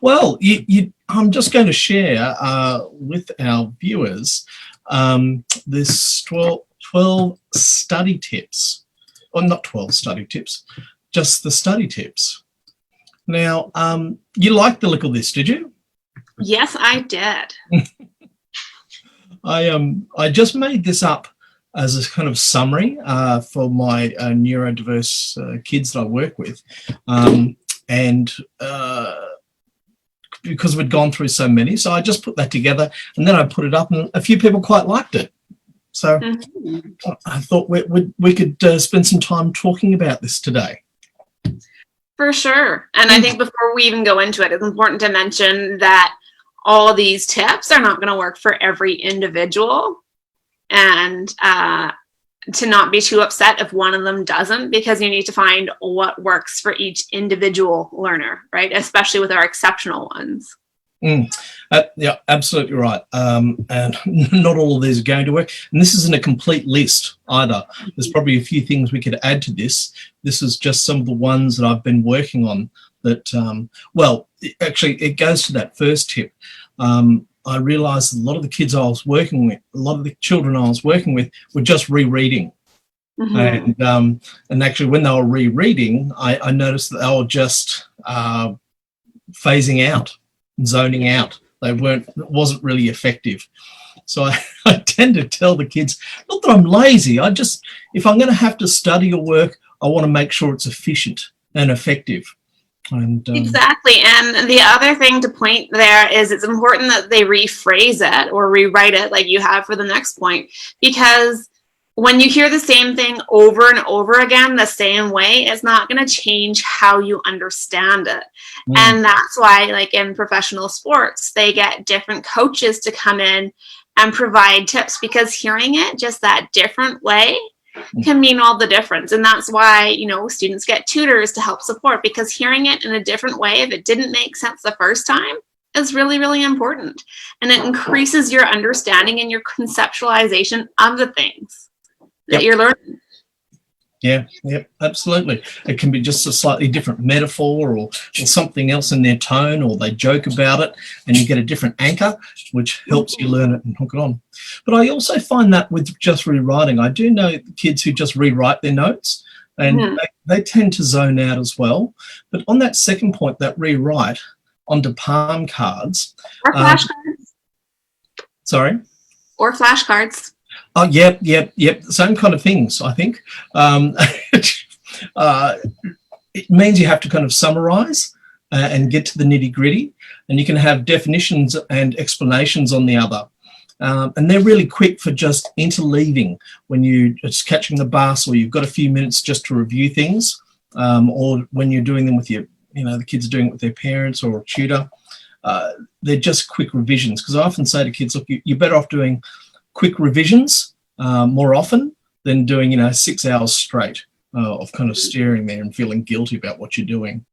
Well, I'm just going to share with our viewers this 12 study tips, or not 12 study tips, just the study tips. Now, you liked the look of this, did you? Yes, I did. I just made this up as a kind of summary for my neurodiverse kids that I work with. And because we'd gone through so many, so I just put that together and then I put it up and a few people quite liked it. So I thought we could spend some time talking about this today. For sure. And I think before we even go into it, it's important to mention that all of these tips are not going to work for every individual, and to not be too upset if one of them doesn't, because you need to find what works for each individual learner, right? Especially with our exceptional ones. Yeah, absolutely right. And not all of these are going to work. And this isn't a complete list either. There's probably a few things we could add to this. This is just some of the ones that I've been working on that, well, actually, it goes to that first tip. I realized a lot of the kids I was working with, a lot of the children I was working with were just rereading. And actually, when they were rereading, I noticed that they were just phasing out, zoning out. It wasn't really effective. So I tend to tell the kids, not that I'm lazy, if I'm going to have to study or work, I want to make sure it's efficient and effective. And, exactly. And the other thing to point there is it's important that they rephrase it or rewrite it like you have for the next point, because when you hear the same thing over and over again the same way, it's not going to change how you understand it. And that's why, like in professional sports, they get different coaches to come in and provide tips, because hearing it just that different way can mean all the difference. And that's why, you know, students get tutors to help support, because hearing it in a different way, if it didn't make sense the first time, is really, really important. And it increases your understanding and your conceptualization of the things that you're learning. Yeah, absolutely. It can be just a slightly different metaphor or something else in their tone, or they joke about it and you get a different anchor, which helps you learn it and hook it on. But I also find that with just rewriting, I do know kids who just rewrite their notes, and they tend to zone out as well. But on that second point, that rewrite onto palm cards. Or flashcards. Sorry? Or flashcards. Oh, yep. Same kind of things, I think. It means you have to kind of summarize and get to the nitty gritty, and you can have definitions and explanations on the other. And they're really quick for just interleaving when you're just catching the bus, or you've got a few minutes just to review things, or when you're doing them with the kids are doing it with their parents or a tutor. They're just quick revisions, because I often say to kids, look, you're better off doing quick revisions more often than doing 6 hours straight of kind of staring there and feeling guilty about what you're doing.